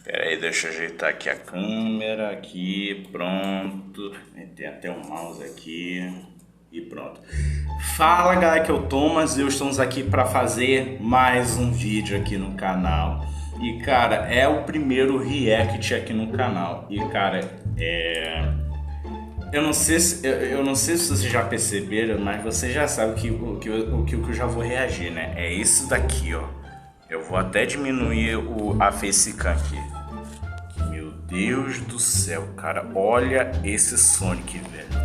Pera aí, deixa eu ajeitar aqui a câmera, aqui, pronto. Tem até um mouse aqui e pronto. Fala galera, que é o Thomas e eu estamos aqui para fazer mais um vídeo aqui no canal. E cara, é o primeiro react aqui no canal. E cara, eu não sei se vocês já perceberam, mas vocês já sabem o que eu já vou reagir, né? É isso daqui, ó. Eu vou até diminuir a facecam aqui. Meu Deus do céu, cara. Olha esse Sonic, velho.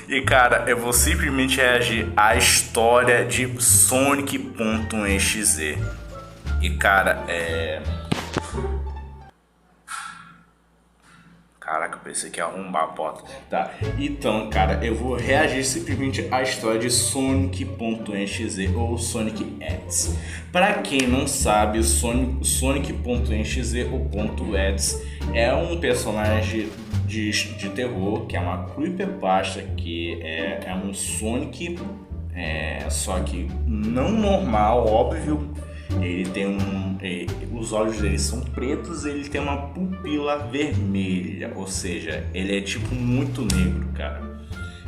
E cara, eu vou simplesmente reagir à história de Sonic.exe. E cara, Caraca, eu pensei que ia arrombar a porta. Tá, então, cara, eu vou reagir simplesmente à história de Sonic.exe ou Sonic X. Pra quem não sabe, Sonic.exe ou .x é um personagem de terror, que é uma creepypasta, que é um Sonic, só que não normal, óbvio. Ele tem os olhos dele são pretos, ele tem uma pupila vermelha, ou seja, ele é tipo muito negro, cara.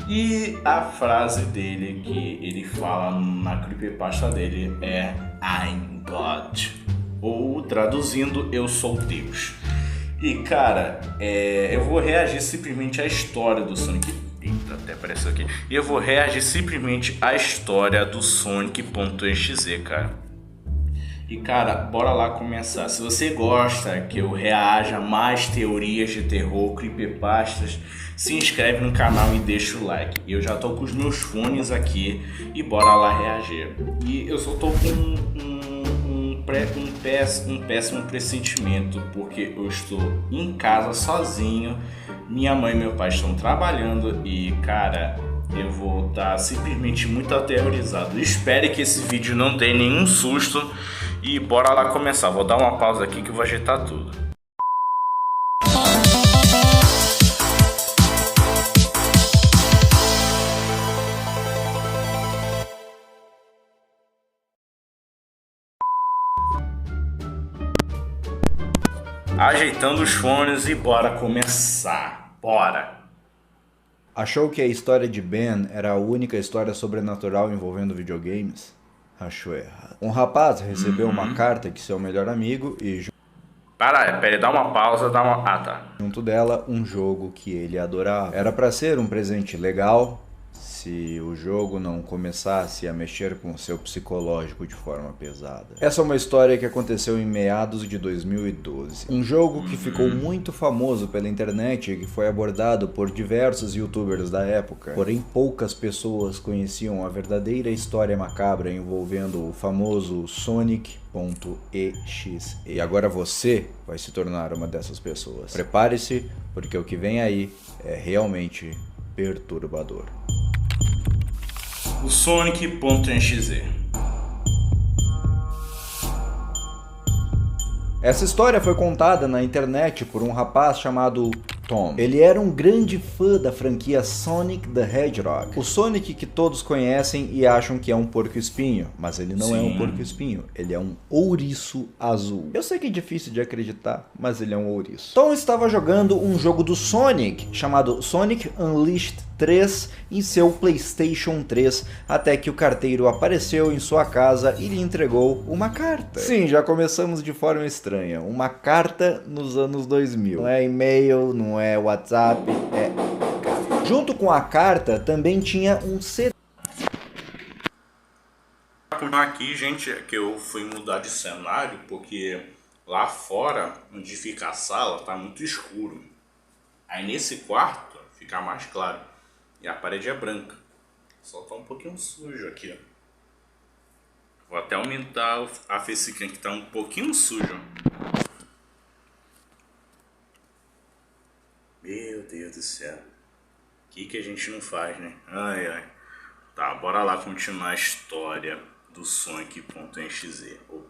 E a frase dele que ele fala na creepypasta dele é I'm God, ou traduzindo, eu sou Deus. E cara, eu vou reagir simplesmente à história do Sonic. Eita, até apareceu aqui. E eu vou reagir simplesmente à história do Sonic.exe, cara. E cara, bora lá começar. Se você gosta que eu reaja a mais teorias de terror, creepypastas, se inscreve no canal e deixa o like. Eu já tô com os meus fones aqui e bora lá reagir. E eu só tô com um péssimo pressentimento, porque eu estou em casa sozinho. Minha mãe e meu pai estão trabalhando e cara, eu vou estar simplesmente muito aterrorizado. Espere que esse vídeo não dê nenhum susto. E bora lá começar. Vou dar uma pausa aqui que eu vou ajeitar tudo. Ajeitando os fones e bora começar. Bora! Achou que a história de Ben era a única história sobrenatural envolvendo videogames? Achou errado. Um rapaz recebeu uma carta de seu melhor amigo e Pera aí, dá uma pausa, dá uma... Ah, tá. junto dela um jogo que ele adorava. Era para ser um presente legal se o jogo não começasse a mexer com seu psicológico de forma pesada. Essa é uma história que aconteceu em meados de 2012. Um jogo que ficou muito famoso pela internet e que foi abordado por diversos youtubers da época. Porém, poucas pessoas conheciam a verdadeira história macabra envolvendo o famoso Sonic.exe. E agora você vai se tornar uma dessas pessoas. Prepare-se, porque o que vem aí é realmente perturbador. O Sonic.exe. Essa história foi contada na internet por um rapaz chamado Tom. Ele era um grande fã da franquia Sonic the Hedgehog. O Sonic que todos conhecem e acham que é um porco-espinho, mas ele não é um porco-espinho, ele é um ouriço azul. Eu sei que é difícil de acreditar, mas ele é um ouriço. Tom estava jogando um jogo do Sonic, chamado Sonic Unleashed 3, em seu PlayStation 3, até que o carteiro apareceu em sua casa e lhe entregou uma carta. Sim, já começamos de forma estranha. Uma carta nos anos 2000. Não é e-mail, não é WhatsApp, é... Junto com a carta também tinha um CD. Aqui, gente, é que eu fui mudar de cenário porque lá fora, onde fica a sala, tá muito escuro. Aí nesse quarto fica mais claro. E a parede é branca. Só tá um pouquinho sujo aqui, ó. Vou até aumentar a facecam que tá um pouquinho sujo. Meu Deus do céu. O que a gente não faz, né? Ai, ai. Tá, bora lá continuar a história do Sonic.exe ou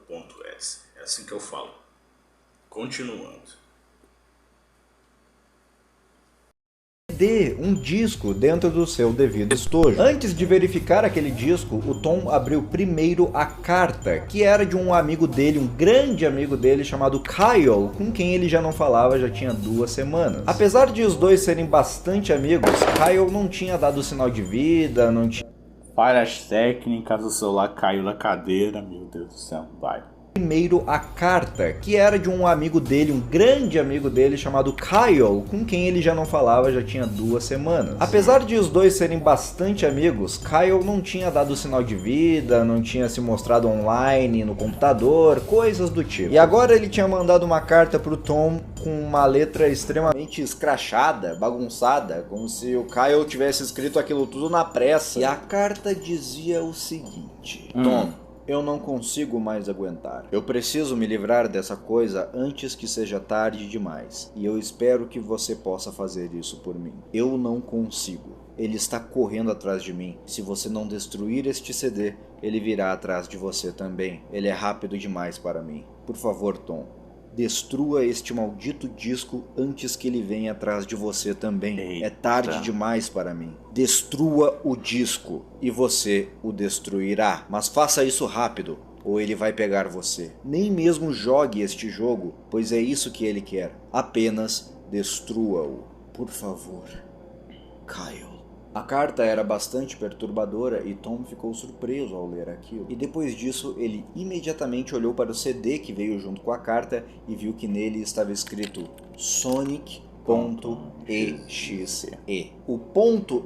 .s. É assim que eu falo. Continuando. CD, um disco, dentro do seu devido estojo. Antes de verificar aquele disco, o Tom abriu primeiro a carta, que era de um amigo dele, um grande amigo dele chamado Kyle, com quem ele já não falava já tinha 2 semanas. Apesar de os dois serem bastante amigos, Kyle não tinha dado sinal de vida, não tinha... Falhas técnicas, o celular caiu da cadeira, meu Deus do céu, vai. Primeiro a carta, que era de um amigo dele, um grande amigo dele chamado Kyle, com quem ele já não falava já tinha 2 semanas. Apesar de os dois serem bastante amigos, Kyle não tinha dado sinal de vida, não tinha se mostrado online no computador, coisas do tipo. E agora ele tinha mandado uma carta pro Tom com uma letra extremamente escrachada, bagunçada, como se o Kyle tivesse escrito aquilo tudo na pressa. E a carta dizia o seguinte: Tom, eu não consigo mais aguentar. Eu preciso me livrar dessa coisa antes que seja tarde demais. E eu espero que você possa fazer isso por mim. Eu não consigo. Ele está correndo atrás de mim. Se você não destruir este CD, ele virá atrás de você também. Ele é rápido demais para mim. Por favor, Tom, destrua este maldito disco antes que ele venha atrás de você também. Eita. É tarde demais para mim. Destrua o disco e você o destruirá. Mas faça isso rápido, ou ele vai pegar você. Nem mesmo jogue este jogo, pois é isso que ele quer. Apenas destrua-o. Por favor, Kyle. A carta era bastante perturbadora e Tom ficou surpreso ao ler aquilo. E depois disso, ele imediatamente olhou para o CD que veio junto com a carta e viu que nele estava escrito Sonic.exe. O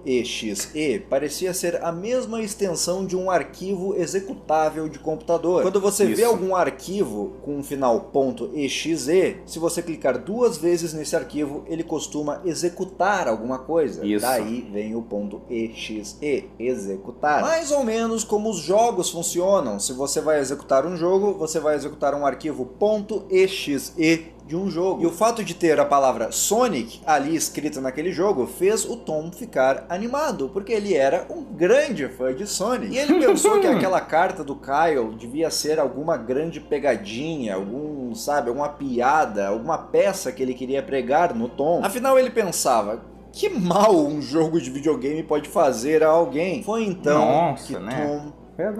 .exe parecia ser a mesma extensão de um arquivo executável de computador. Quando você vê algum arquivo com um final .exe, se você clicar 2 vezes nesse arquivo, ele costuma executar alguma coisa. Daí vem o .exe, executar. Mais ou menos como os jogos funcionam. Se você vai executar um jogo, você vai executar um arquivo .exe de um jogo. E o fato de ter a palavra Sonic ali escrita naquele jogo fez o Tom ficar animado, porque ele era um grande fã de Sonic. E ele pensou que aquela carta do Kyle devia ser alguma grande pegadinha, alguma piada, alguma peça que ele queria pregar no Tom. Afinal, ele pensava: que mal um jogo de videogame pode fazer a alguém? Foi então que Tom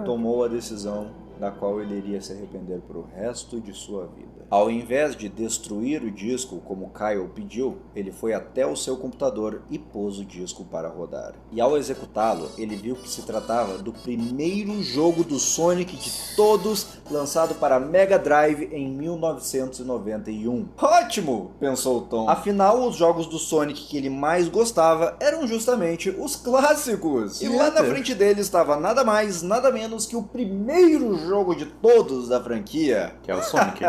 tomou a decisão da qual ele iria se arrepender pro resto de sua vida. Ao invés de destruir o disco como Kyle pediu, ele foi até o seu computador e pôs o disco para rodar. E ao executá-lo, ele viu que se tratava do primeiro jogo do Sonic de todos, lançado para Mega Drive em 1991. Ótimo! Pensou Tom. Afinal, os jogos do Sonic que ele mais gostava eram justamente os clássicos. E lá na frente dele estava nada mais, nada menos que o primeiro jogo de todos da franquia, que é o Sonic.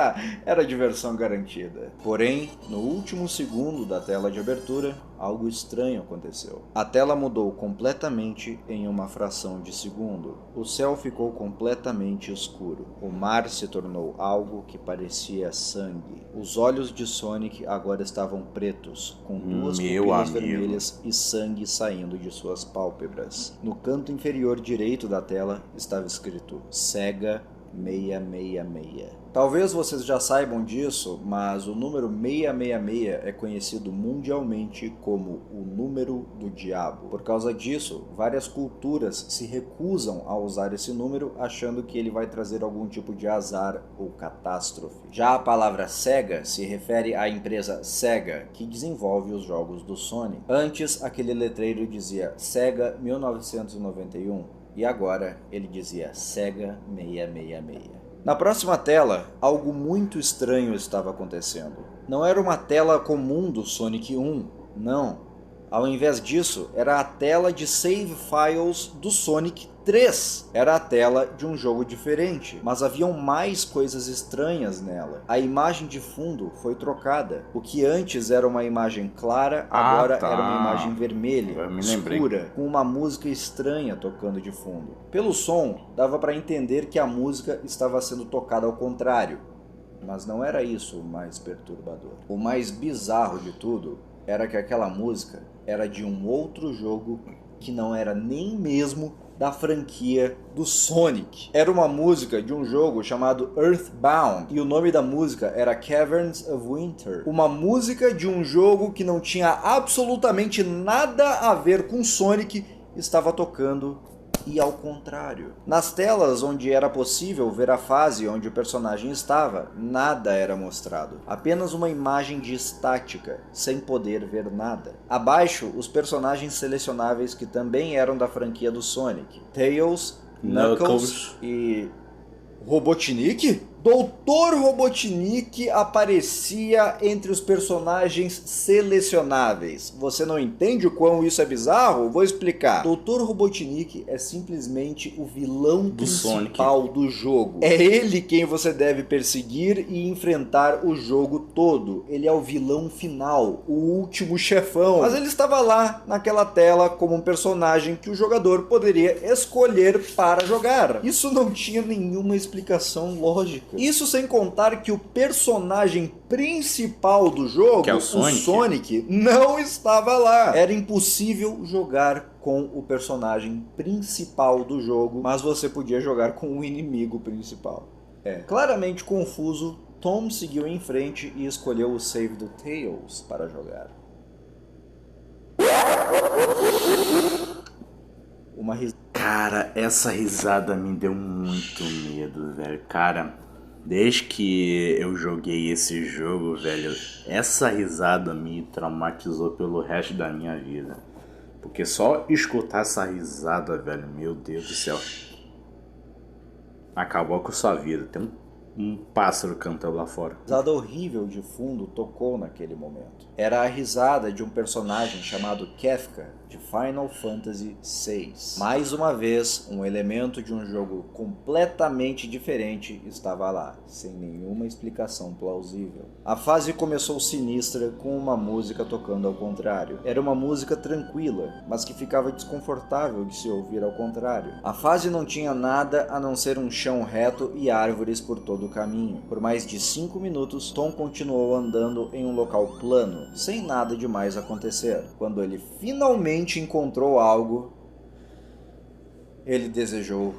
Era diversão garantida. Porém, no último segundo da tela de abertura, algo estranho aconteceu. A tela mudou completamente em uma fração de segundo. O céu ficou completamente escuro. O mar se tornou algo que parecia sangue. Os olhos de Sonic agora estavam pretos, com 2 pupilas vermelhas e sangue saindo de suas pálpebras. No canto inferior direito da tela estava escrito Sega 666. Talvez vocês já saibam disso, mas o número 666 é conhecido mundialmente como o número do diabo. Por causa disso, várias culturas se recusam a usar esse número, achando que ele vai trazer algum tipo de azar ou catástrofe. Já a palavra Sega se refere à empresa Sega, que desenvolve os jogos do Sonic. Antes, aquele letreiro dizia Sega 1991 e agora ele dizia Sega 666. Na próxima tela, algo muito estranho estava acontecendo. Não era uma tela comum do Sonic 1, não. Ao invés disso, era a tela de save files do Sonic 3. Era a tela de um jogo diferente, mas haviam mais coisas estranhas nela. A imagem de fundo foi trocada. O que antes era uma imagem clara, agora era uma imagem vermelha, escura, com uma música estranha tocando de fundo. Pelo som, dava para entender que a música estava sendo tocada ao contrário. Mas não era isso o mais perturbador. O mais bizarro de tudo era que aquela música era de um outro jogo que não era nem mesmo da franquia do Sonic. Era uma música de um jogo chamado Earthbound e o nome da música era Caverns of Winter. Uma música de um jogo que não tinha absolutamente nada a ver com Sonic estava tocando e ao contrário. Nas telas onde era possível ver a fase onde o personagem estava, nada era mostrado. Apenas uma imagem de estática, sem poder ver nada. Abaixo, os personagens selecionáveis que também eram da franquia do Sonic. Tails, Knuckles e... Robotnik? Dr. Robotnik aparecia entre os personagens selecionáveis. Você não entende o quão isso é bizarro? Vou explicar. Dr. Robotnik é simplesmente o vilão principal do jogo. É ele quem você deve perseguir e enfrentar o jogo todo. Ele é o vilão final, o último chefão. Mas ele estava lá, naquela tela, como um personagem que o jogador poderia escolher para jogar. Isso não tinha nenhuma explicação lógica. Isso sem contar que o personagem principal do jogo, que é o Sonic, não estava lá. Era impossível jogar com o personagem principal do jogo, mas você podia jogar com o inimigo principal. Claramente confuso, Tom seguiu em frente e escolheu o save do Tails para jogar. Uma risada. Cara, essa risada me deu muito medo, velho. Cara, desde que eu joguei esse jogo, velho, essa risada me traumatizou pelo resto da minha vida. Porque só escutar essa risada, velho, meu Deus do céu, acabou com a sua vida. Tem um pássaro cantando lá fora. A risada horrível de fundo tocou naquele momento. Era a risada de um personagem chamado Kefka, de Final Fantasy VI. Mais uma vez, um elemento de um jogo completamente diferente estava lá, sem nenhuma explicação plausível. A fase começou sinistra com uma música tocando ao contrário. Era uma música tranquila, mas que ficava desconfortável de se ouvir ao contrário. A fase não tinha nada a não ser um chão reto e árvores por todo o caminho. Por mais de 5 minutos, Tom continuou andando em um local plano, sem nada demais acontecer. Quando ele finalmente encontrou algo, ele desejou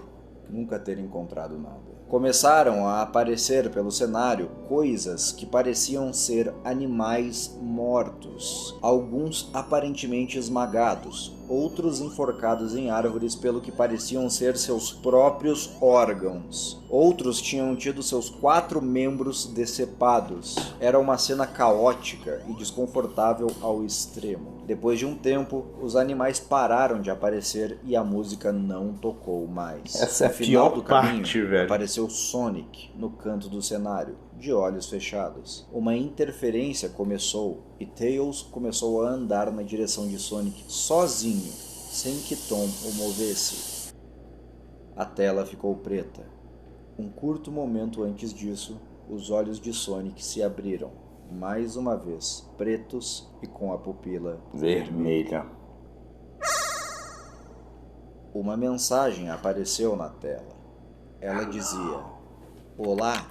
nunca ter encontrado nada. Começaram a aparecer pelo cenário coisas que pareciam ser animais mortos, alguns aparentemente esmagados, outros enforcados em árvores pelo que pareciam ser seus próprios órgãos. Outros tinham tido seus 4 membros decepados. Era uma cena caótica e desconfortável ao extremo. Depois de um tempo, os animais pararam de aparecer e a música não tocou mais. Essa é a No final pior do caminho, parte, velho. apareceu Sonic no canto do cenário, de olhos fechados. Uma interferência começou e Tails começou a andar na direção de Sonic sozinho, sem que Tom o movesse. A tela ficou preta. Um curto momento antes disso, os olhos de Sonic se abriram, mais uma vez, pretos e com a pupila Vermelha. Uma mensagem apareceu na tela. Ela dizia: "Olá,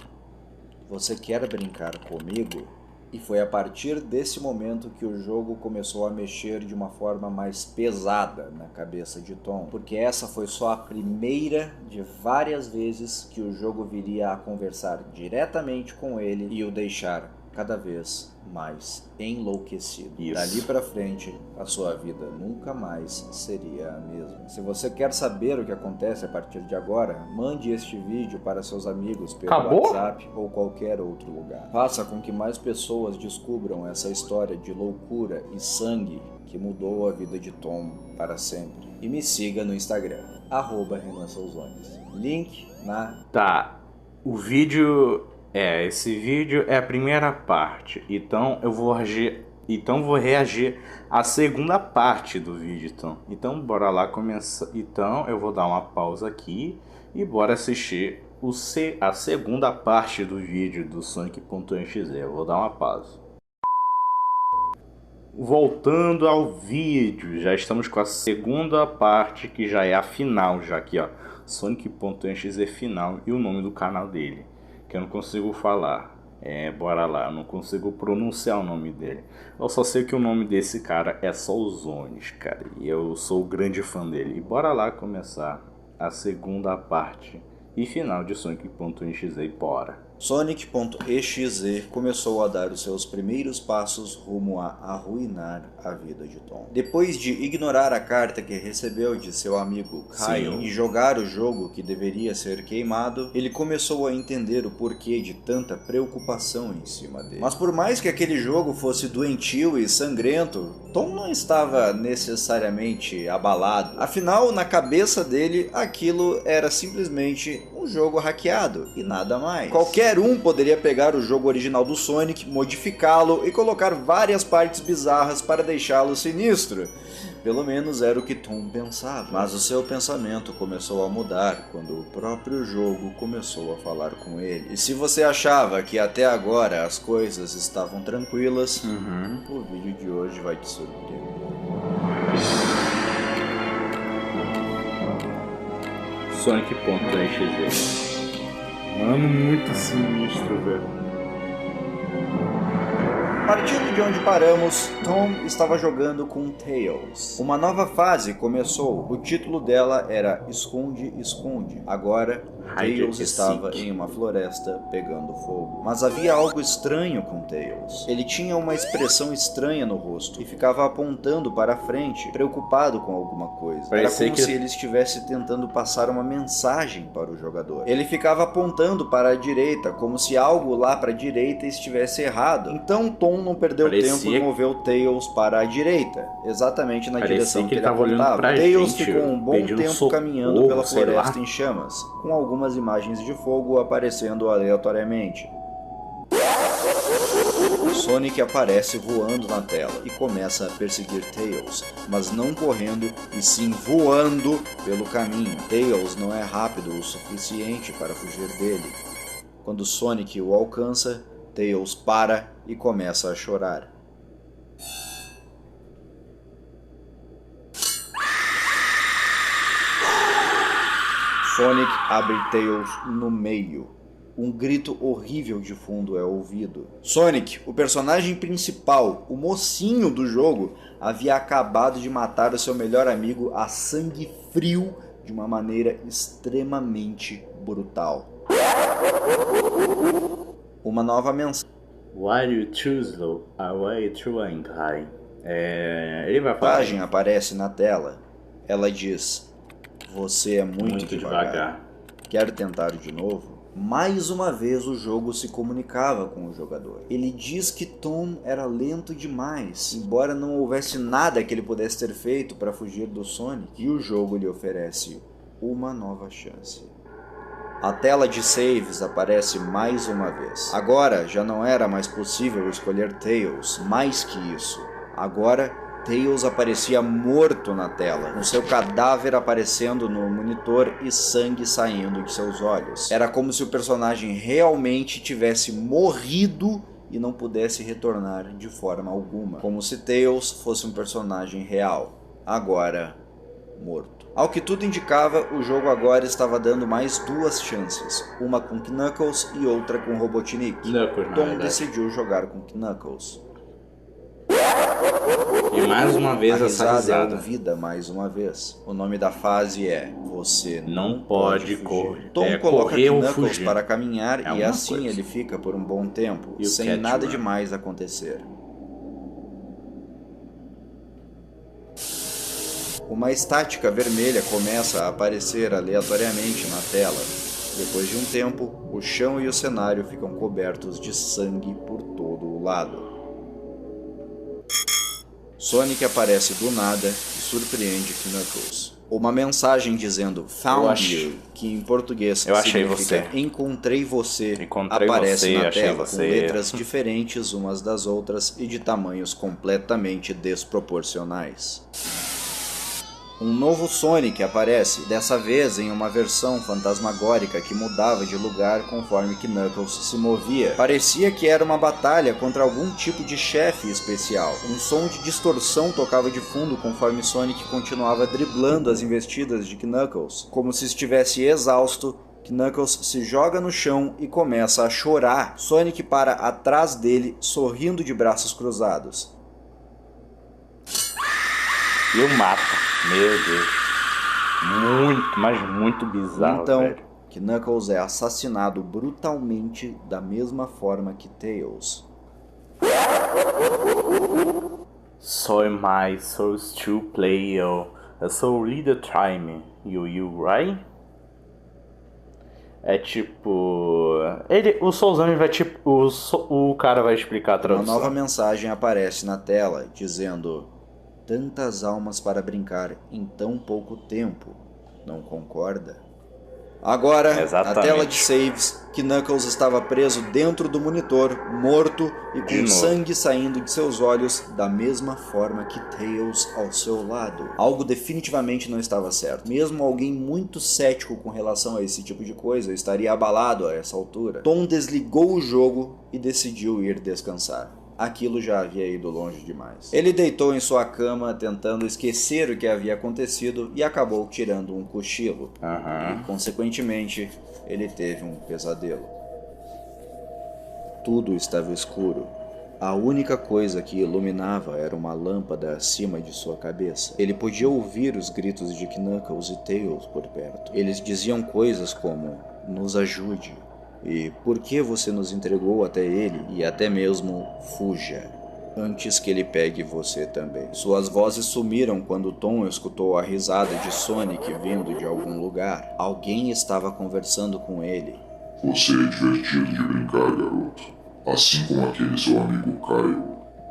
você quer brincar comigo?" E foi a partir desse momento que o jogo começou a mexer de uma forma mais pesada na cabeça de Tom, porque essa foi só a primeira de várias vezes que o jogo viria a conversar diretamente com ele e o deixar cada vez mais enlouquecido. Isso. Dali pra frente, a sua vida nunca mais seria a mesma. Se você quer saber o que acontece a partir de agora, mande este vídeo para seus amigos pelo WhatsApp ou qualquer outro lugar. Faça com que mais pessoas descubram essa história de loucura e sangue que mudou a vida de Tom para sempre. E me siga no Instagram, @RenanSouzones. Link na... Tá, o vídeo... esse vídeo é a primeira parte, então eu vou reagir à segunda parte do vídeo, então bora lá começar. Então eu vou dar uma pausa aqui e bora assistir a segunda parte do vídeo do Sonic.exe. Eu vou dar uma pausa. Voltando ao vídeo, já estamos com a segunda parte, que já é a final, já aqui ó, Sonic.exe final e o nome do canal dele, que eu não consigo falar. Bora lá, eu não consigo pronunciar o nome dele. Eu só sei que o nome desse cara é só o Zones, cara. E eu sou grande fã dele. E bora lá começar a segunda parte e final de Sonic.exe, bora. Sonic.exe começou a dar os seus primeiros passos rumo a arruinar a vida de Tom. Depois de ignorar a carta que recebeu de seu amigo Kyle e jogar o jogo que deveria ser queimado, ele começou a entender o porquê de tanta preocupação em cima dele. Mas por mais que aquele jogo fosse doentio e sangrento, Tom não estava necessariamente abalado. Afinal, na cabeça dele, aquilo era simplesmente um jogo hackeado e nada mais. Qualquer um poderia pegar o jogo original do Sonic, modificá-lo e colocar várias partes bizarras para deixá-lo sinistro. Pelo menos era o que Tom pensava. Mas o seu pensamento começou a mudar quando o próprio jogo começou a falar com ele. E se você achava que até agora as coisas estavam tranquilas, o vídeo de hoje vai te surpreender. Sonic.exe. Mano, muito sinistro, velho. Partindo de onde paramos, Tom estava jogando com Tails. Uma nova fase começou. O título dela era Esconde, Esconde. Agora, Tails estava em uma floresta pegando fogo. Mas havia algo estranho com Tails. Ele tinha uma expressão estranha no rosto e ficava apontando para a frente, preocupado com alguma coisa. Parecia como se ele estivesse tentando passar uma mensagem para o jogador. Ele ficava apontando para a direita, como se algo lá para a direita estivesse errado. Então Tom não perdeu tempo e moveu Tails para a direita, exatamente na direção que ele apontava. Tails ficou um bom tempo caminhando pela floresta em chamas, com algumas imagens de fogo aparecendo aleatoriamente. Sonic aparece voando na tela e começa a perseguir Tails, mas não correndo e sim voando pelo caminho. Tails não é rápido o suficiente para fugir dele. Quando Sonic o alcança, Tails para e começa a chorar. Sonic abre Tails no meio. Um grito horrível de fundo é ouvido. Sonic, o personagem principal, o mocinho do jogo, havia acabado de matar o seu melhor amigo a sangue frio de uma maneira extremamente brutal. Uma nova mensagem. Why you choose a way to Ankai? Ele vai falar. A mensagem aparece na tela. Ela diz: você é muito devagar. Quer tentar de novo? Mais uma vez o jogo se comunicava com o jogador. Ele diz que Tom era lento demais, embora não houvesse nada que ele pudesse ter feito para fugir do Sonic, e o jogo lhe oferece uma nova chance. A tela de saves aparece mais uma vez. Agora já não era mais possível escolher Tails, mais que isso. Agora Tails aparecia morto na tela, com seu cadáver aparecendo no monitor e sangue saindo de seus olhos. Era como se o personagem realmente tivesse morrido e não pudesse retornar de forma alguma. Como se Tails fosse um personagem real, agora morto. Ao que tudo indicava, o jogo agora estava dando mais duas chances, uma com Knuckles e outra com Robotnik. Tom decidiu jogar com Knuckles. E mais uma vez essa risada é ouvida mais uma vez. O nome da fase é Você não pode correr. Tom coloca Knuckles para caminhar e assim ele fica por um bom tempo, sem nada demais acontecer. Uma estática vermelha começa a aparecer aleatoriamente na tela. Depois de um tempo, o chão e o cenário ficam cobertos de sangue por todo o lado. Sonic aparece do nada e surpreende Knuckles. Uma mensagem dizendo Found You, que em português significa Encontrei você, aparece na tela com letras diferentes umas das outras e de tamanhos completamente desproporcionais. Um novo Sonic aparece, dessa vez em uma versão fantasmagórica que mudava de lugar conforme que Knuckles se movia. Parecia que era uma batalha contra algum tipo de chefe especial. Um som de distorção tocava de fundo conforme Sonic continuava driblando as investidas de Knuckles, como se estivesse exausto Knuckles se joga no chão e começa a chorar. Sonic para atrás dele, sorrindo de braços cruzados. E o mata. Meu Deus. Muito, mas muito bizarro, Então, velho. Knuckles é assassinado brutalmente da mesma forma que Tails. So am I, so still play you. So leader time. You right? É tipo... O Soulzami vai tipo... O cara vai explicar a tradução. Uma nova mensagem aparece na tela, dizendo: tantas almas para brincar em tão pouco tempo, não concorda? Agora, Exatamente. na tela de saves, Knuckles estava preso dentro do monitor, morto e com sangue saindo de seus olhos, da mesma forma que Tails ao seu lado. Algo definitivamente não estava certo. Mesmo alguém muito cético com relação a esse tipo de coisa estaria abalado a essa altura. Tom desligou o jogo e decidiu ir descansar. Aquilo já havia ido longe demais. Ele deitou em sua cama tentando esquecer o que havia acontecido e acabou tirando um cochilo. E, consequentemente, ele teve um pesadelo. Tudo estava escuro. A única coisa que iluminava era uma lâmpada acima de sua cabeça. Ele podia ouvir os gritos de Knuckles e Tails por perto. Eles diziam coisas como: nos ajude. E por que você nos entregou até ele? E até mesmo fuja, antes que ele pegue você também. Suas vozes sumiram quando Tom escutou a risada de Sonic vindo de algum lugar. Alguém estava conversando com ele. Você é divertido de brincar, garoto. Assim como aquele seu amigo Caio.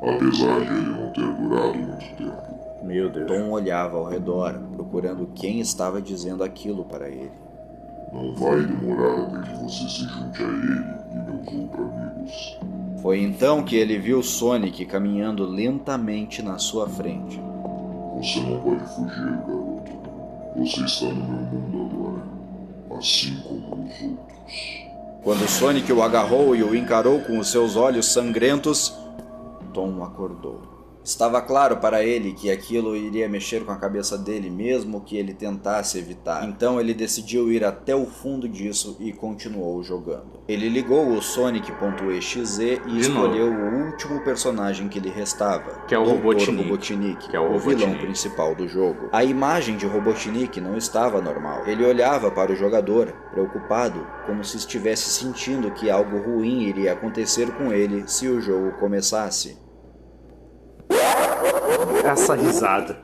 Apesar de ele não ter durado muito tempo. Meu Deus. Tom olhava ao redor, procurando quem estava dizendo aquilo para ele. Não vai demorar até que você se junte a ele e meus outros amigos. Foi então que ele viu Sonic caminhando lentamente na sua frente. Você não pode fugir, garoto. Você está no meu mundo agora, assim como os outros. Quando Sonic o agarrou e o encarou com os seus olhos sangrentos, Tom acordou. Estava claro para ele que aquilo iria mexer com a cabeça dele, mesmo que ele tentasse evitar. Então ele decidiu ir até o fundo disso e continuou jogando. Ele ligou o Sonic.exe e escolheu o último personagem que lhe restava, que é o Dr. Robotnik, que é o vilão principal do jogo. A imagem de Robotnik não estava normal. Ele olhava para o jogador, preocupado, como se estivesse sentindo que algo ruim iria acontecer com ele se o jogo começasse. Essa risada.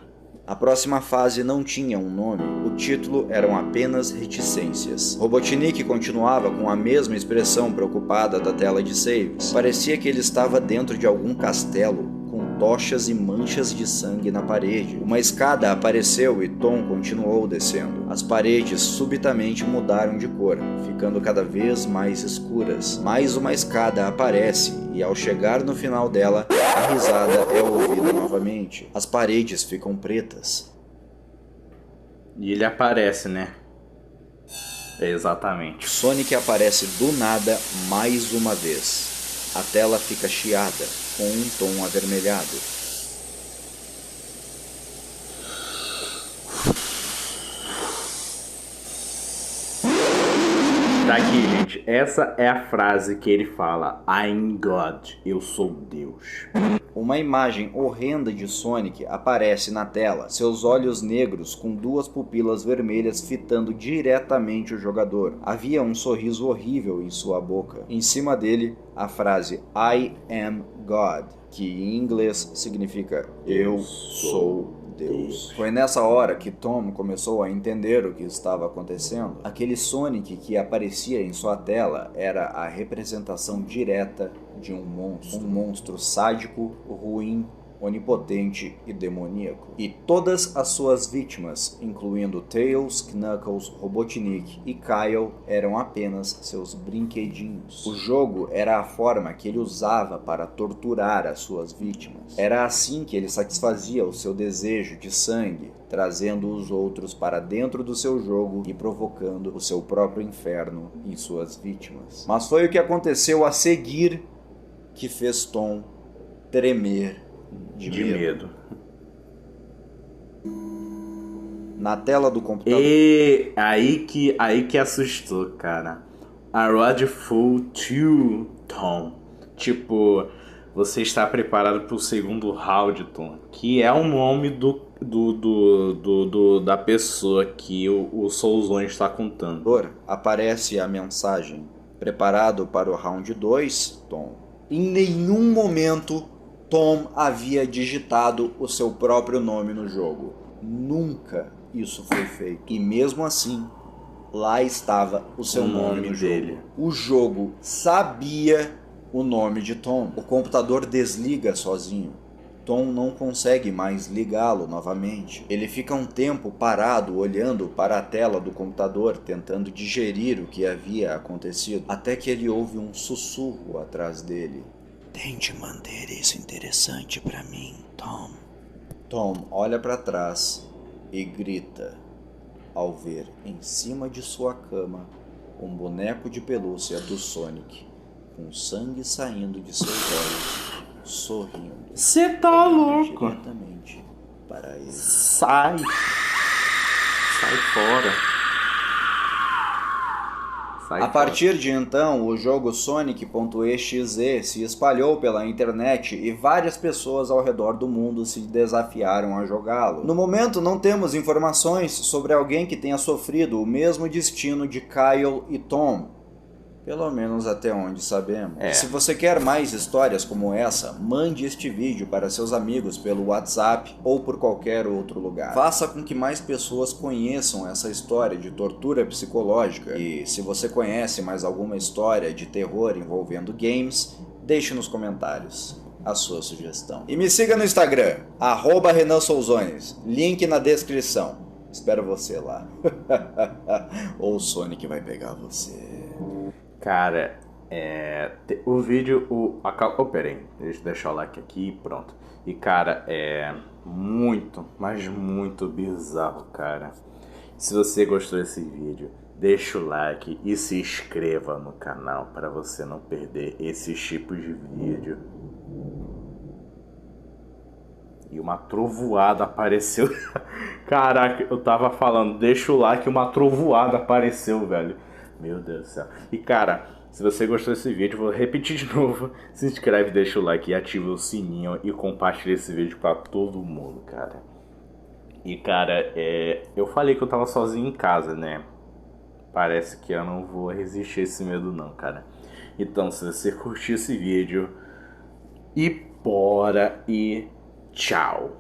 A próxima fase não tinha um nome, o título eram apenas reticências. Robotnik continuava com a mesma expressão preocupada da tela de saves. Parecia que ele estava dentro de algum castelo, com tochas e manchas de sangue na parede. Uma escada apareceu e Tom continuou descendo. As paredes subitamente mudaram de cor, ficando cada vez mais escuras. Mais uma escada aparece e ao chegar no final dela, a risada é ouvida novamente. As paredes ficam pretas. E ele aparece, né? Exatamente. Sonic aparece do nada mais uma vez. A tela fica chiada, com um tom avermelhado. Tá aqui, gente. Essa é a frase que ele fala: I'm God, eu sou Deus. Uma imagem horrenda de Sonic aparece na tela, seus olhos negros com duas pupilas vermelhas fitando diretamente o jogador. Havia um sorriso horrível em sua boca. Em cima dele, a frase I am God, que em inglês significa Eu sou Deus. Foi nessa hora que Tom começou a entender o que estava acontecendo. Aquele Sonic que aparecia em sua tela era a representação direta de um monstro sádico, ruim, onipotente e demoníaco. E todas as suas vítimas, incluindo Tails, Knuckles, Robotnik e Kyle, eram apenas seus brinquedinhos. O jogo era a forma que ele usava para torturar as suas vítimas. Era assim que ele satisfazia o seu desejo de sangue, trazendo os outros para dentro do seu jogo e provocando o seu próprio inferno em suas vítimas. Mas foi o que aconteceu a seguir que fez Tom tremer de medo. na tela do computador. E aí que assustou, cara. A Rod Full to Tom. Tipo, você está preparado para o segundo round, Tom. Que é o nome da pessoa que o Soulzone está contando. Aparece a mensagem: preparado para o round 2, Tom. Em nenhum momento Tom havia digitado o seu próprio nome no jogo. Nunca isso foi feito. E mesmo assim, lá estava o seu nome no dele. jogo. O jogo sabia o nome de Tom. O computador desliga sozinho. Tom não consegue mais ligá-lo novamente. Ele fica um tempo parado olhando para a tela do computador, tentando digerir o que havia acontecido, até que ele ouve um sussurro atrás dele. Tente manter isso interessante para mim, Tom. Tom olha para trás e grita ao ver em cima de sua cama um boneco de pelúcia do Sonic, com sangue saindo de seus olhos, sorrindo. Você tá louco? Diretamente para ele. Sai fora. A partir de então, o jogo Sonic.exe se espalhou pela internet e várias pessoas ao redor do mundo se desafiaram a jogá-lo. No momento, não temos informações sobre alguém que tenha sofrido o mesmo destino de Kyle e Tom. Pelo menos até onde sabemos. Se você quer mais histórias como essa, mande este vídeo para seus amigos pelo WhatsApp ou por qualquer outro lugar. Faça com que mais pessoas conheçam essa história de tortura psicológica. E se você conhece mais alguma história de terror envolvendo games, deixe nos comentários a sua sugestão. E me siga no Instagram, @RenanSoulzones, link na descrição. Espero você lá. Ou o Sonic vai pegar você. Cara, o vídeo... pera aí, deixa eu deixar o like aqui e pronto. E cara, é muito, mas muito bizarro, cara. Se você gostou desse vídeo, deixa o like e se inscreva no canal para você não perder esses tipos de vídeo. E uma trovoada apareceu. Caraca, eu tava falando, deixa o like e uma trovoada apareceu, velho. Meu Deus do céu. E cara, se você gostou desse vídeo, vou repetir de novo. Se inscreve, deixa o like e ativa o sininho e compartilha esse vídeo pra todo mundo, cara. E cara, eu falei que eu tava sozinho em casa, né? Parece que eu não vou resistir a esse medo não, cara. Então, se você curtiu esse vídeo, e bora e tchau.